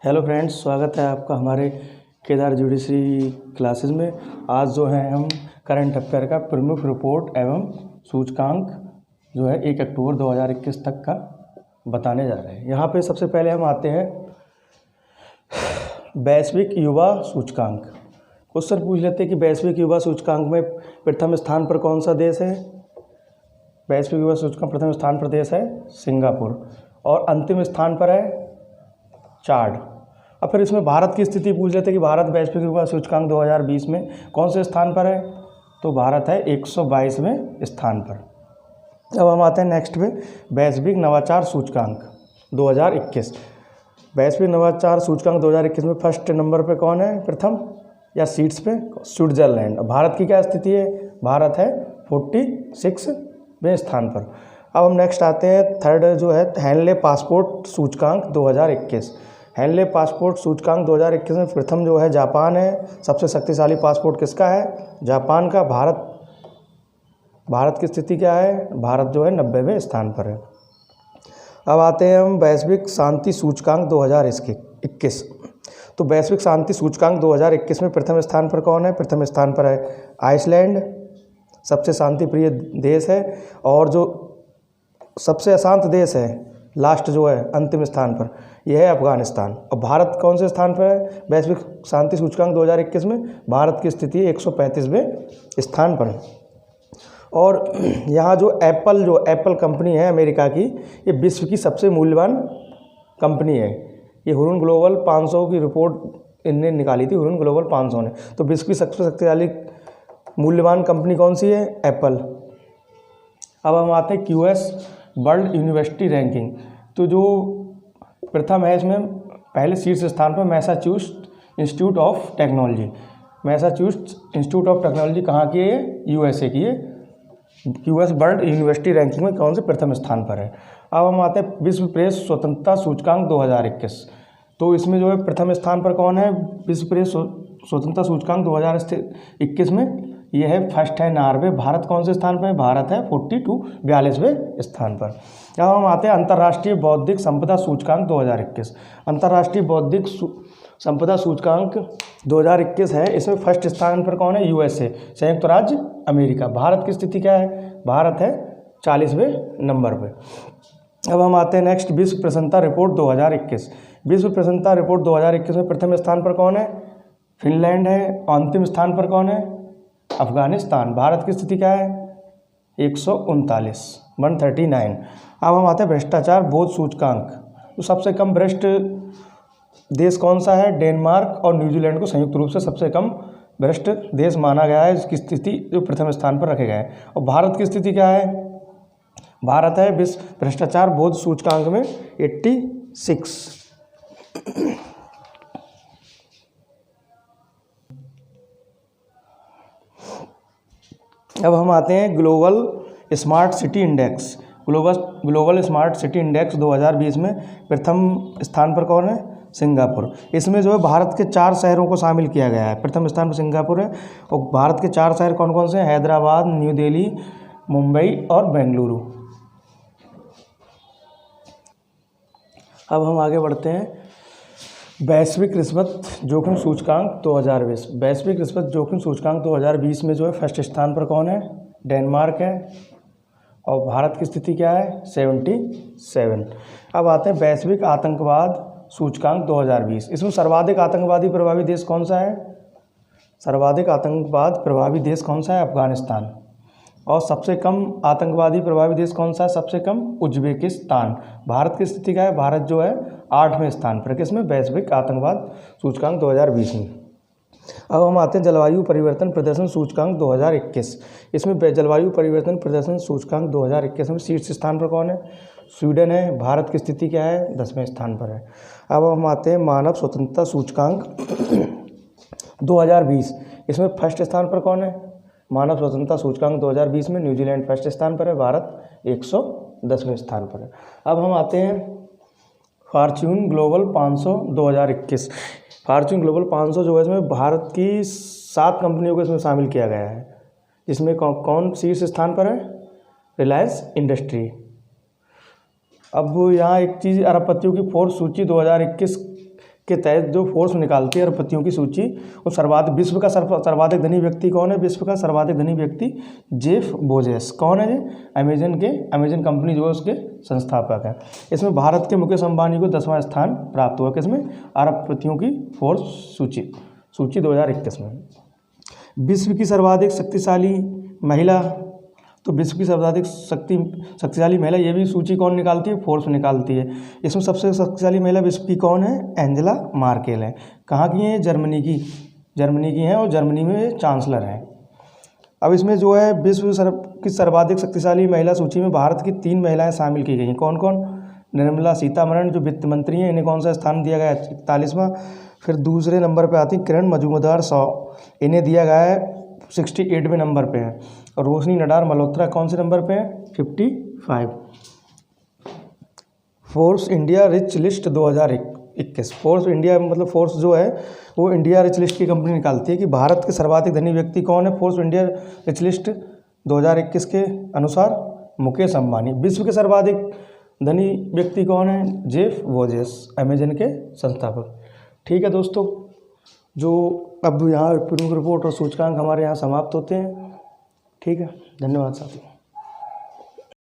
Hello friends, स्वागत है आपका हमारे केदार जुडिशरी क्लासेस में। आज जो है हम करंट अफेयर का प्रमुख रिपोर्ट एवं सूचकांक जो है 1 अक्टूबर 2021 तक का बताने जा रहे हैं। यहाँ पे सबसे पहले हम आते हैं वैश्विक युवा सूचकांक। क्वेश्चन पूछ लेते हैं कि वैश्विक युवा सूचकांक में प्रथम स्थान पर कौन सा देश है। वैश्विक युवा सूचकांक प्रथम स्थान पर देश है सिंगापुर और अंतिम स्थान पर है चाड। अब फिर इसमें भारत की स्थिति पूछ लेते हैं कि भारत वैश्विक युवा सूचकांक 2020 में कौन से स्थान पर है, तो भारत है 122वें स्थान पर। अब हम आते हैं नेक्स्ट पे वैश्विक नवाचार सूचकांक 2021। वैश्विक नवाचार सूचकांक 2021 में फर्स्ट नंबर पे कौन है, प्रथम या सीट्स पे स्विट्जरलैंड। भारत की क्या स्थिति है, भारत है 46वें स्थान पर। अब हम नेक्स्ट आते हैं थर्ड जो है हेनले पासपोर्ट सूचकांक 2021। हेनले पासपोर्ट सूचकांक 2021 में प्रथम जो है जापान है। सबसे शक्तिशाली पासपोर्ट किसका है, जापान का। भारत की स्थिति क्या है, भारत जो है 90वें स्थान पर है। अब आते हैं हम वैश्विक शांति सूचकांक 2021। तो वैश्विक शांति सूचकांक 2021 में प्रथम स्थान पर कौन है, प्रथम स्थान पर है आइसलैंड, सबसे शांतिप्रिय देश है। और जो सबसे अशांत देश है लास्ट जो है अंतिम स्थान पर, यह है अफगानिस्तान। और भारत कौन से स्थान पर है वैश्विक शांति सूचकांक 2021 में, भारत की स्थिति 135वें स्थान पर है। और यहाँ जो एप्पल कंपनी है अमेरिका की, ये विश्व की सबसे मूल्यवान कंपनी है। ये हुरुन ग्लोबल 500 की रिपोर्ट इनने निकाली थी, हुरुन ग्लोबल 500 ने। तो विश्व की सबसे शक्तिशाली मूल्यवान कंपनी कौन सी है, एप्पल। अब हम आते हैं QS वर्ल्ड यूनिवर्सिटी रैंकिंग। तो जो प्रथम है इसमें पहले शीर्ष स्थान पर Massachusetts institute of technology. Massachusetts institute of technology कहाँ की है, USA की है। QS वर्ल्ड यूनिवर्सिटी रैंकिंग में कौन से प्रथम स्थान पर है। अब हम आते हैं विश्व प्रेस स्वतंत्रता सूचकांक 2021। तो इसमें जो है प्रथम स्थान पर कौन है, विश्व प्रेस स्वतंत्रता सूचकांक 2021 में यह है फर्स्ट है नॉर्वे। भारत कौन से स्थान पर है, भारत है 42वें स्थान पर। अब हम आते हैं अंतर्राष्ट्रीय बौद्धिक संपदा सूचकांक 2021। अंतर्राष्ट्रीय बौद्धिक संपदा सूचकांक 2021 है, इसमें फर्स्ट स्थान पर कौन है, USA संयुक्त राज्य अमेरिका। भारत की स्थिति क्या है, भारत है 40वें नंबर पर। अब हम आते हैं नेक्स्ट विश्व प्रसन्नता रिपोर्ट 2021। विश्व प्रसन्नता रिपोर्ट 2021 में प्रथम स्थान पर कौन है, फिनलैंड है। अंतिम स्थान पर कौन है, अफगानिस्तान। भारत की स्थिति क्या है 139। अब हम आते हैं भ्रष्टाचार बोध सूचकांक। तो सबसे कम भ्रष्ट देश कौन सा है, डेनमार्क और न्यूजीलैंड को संयुक्त रूप से सबसे कम भ्रष्ट देश माना गया है। इसकी स्थिति जो प्रथम स्थान पर रखे गए हैं। और भारत की स्थिति क्या है, भारत है विश्व भ्रष्टाचार बोध सूचकांक में 86। अब हम आते हैं global smart city index. Global smart city index 2020 में प्रथम स्थान पर कौन है, सिंगापुर। इसमें जो है भारत के 4 शहरों को शामिल किया गया है। प्रथम स्थान पर सिंगापुर है। और भारत के 4 शहर कौन कौन से हैं, हैदराबाद, न्यू दिल्ली, मुंबई और बेंगलुरु। अब हम आगे बढ़ते हैं वैश्विक रिश्वत जोखिम सूचकांक 2020। वैश्विक रिश्वत जोखिम सूचकांक 2020 में जो है फर्स्ट स्थान पर कौन है, डेनमार्क है। और भारत की स्थिति क्या है 77। अब आते हैं वैश्विक आतंकवाद सूचकांक 2020। इसमें सर्वाधिक आतंकवादी प्रभावी देश कौन सा है, सर्वाधिक आतंकवाद प्रभावी देश कौन सा है, अफगानिस्तान। और सबसे कम आतंकवादी प्रभावी देश कौन सा है, सबसे कम उज्बेकिस्तान। भारत की स्थिति क्या है, भारत जो है 8वें स्थान पर, किसमें, वैश्विक आतंकवाद सूचकांक 2020 में। अब हम आते हैं जलवायु परिवर्तन प्रदर्शन सूचकांक 2021। इसमें जलवायु परिवर्तन प्रदर्शन सूचकांक 2021 में शीर्ष स्थान पर कौन है, स्वीडन है। भारत की स्थिति क्या है, 10वें स्थान पर है। अब हम आते हैं मानव स्वतंत्रता सूचकांक 2020। इसमें फर्स्ट स्थान पर कौन है, मानव स्वतंत्रता सूचकांक 2020 में न्यूजीलैंड फर्स्ट स्थान पर है, भारत 110वें स्थान पर है। अब हम आते हैं फॉर्च्यून ग्लोबल 500 2021। फॉर्च्यून ग्लोबल 500 जो है इसमें भारत की 7 कंपनियों को इसमें शामिल किया गया है, जिसमें कौन शीर्ष स्थान पर है, रिलायंस इंडस्ट्री। अब यहाँ एक चीज़, अरबपतियों की फोर्स सूची 2021 के तहत जो फोर्स निकालती है अरबपतियों की सूची, वो विश्व का सर्वाधिक धनी व्यक्ति कौन है? विश्व का सर्वाधिक धनी व्यक्ति जेफ बेजोस। कौन है ये? अमेजन कंपनी जो है उसके संस्थापक हैं। इसमें भारत के मुकेश अंबानी को 10वां स्थान प्राप्त हुआ। किसमें? अरबपतियों की फोर्स सूची 2021 में। विश्व की सर्वाधिक शक्तिशाली महिला, तो विश्व की सर्वाधिक शक्तिशाली महिला, ये भी सूची कौन निकालती है? फोर्स निकालती है। इसमें सबसे शक्तिशाली महिला विश्व की कौन है? एंजेला मार्केल है। कहाँ की हैं? जर्मनी की हैं और जर्मनी में चांसलर हैं। अब इसमें जो है विश्व की सर्वाधिक शक्तिशाली महिला सूची में भारत की 3 महिलाएं शामिल की गई हैं। कौन कौन? निर्मला सीतारमण जो वित्त मंत्री हैं, इन्हें कौन सा स्थान दिया गया है? 41वां। फिर दूसरे नंबर पर आती किरण मजूमदार शॉ, इन्हें दिया गया है 68वें नंबर पे है। और रोशनी नडार मल्होत्रा कौन से नंबर पे है? 55। Forbes India rich list 2021। Forbes India मतलब फोर्ब्स जो है वो इंडिया रिच लिस्ट की कंपनी निकालती है कि भारत के सर्वाधिक धनी व्यक्ति कौन है। फोर्ब्स इंडिया रिच लिस्ट 2021 के अनुसार मुकेश अंबानी। विश्व के सर्वाधिक धनी व्यक्ति कौन है? जेफ बेजोस, अमेजन के संस्थापक। ठीक है दोस्तों, जो अब यहाँ प्रमुख रिपोर्ट और सूचकांक हमारे यहाँ समाप्त होते हैं। ठीक है, धन्यवाद साथियों।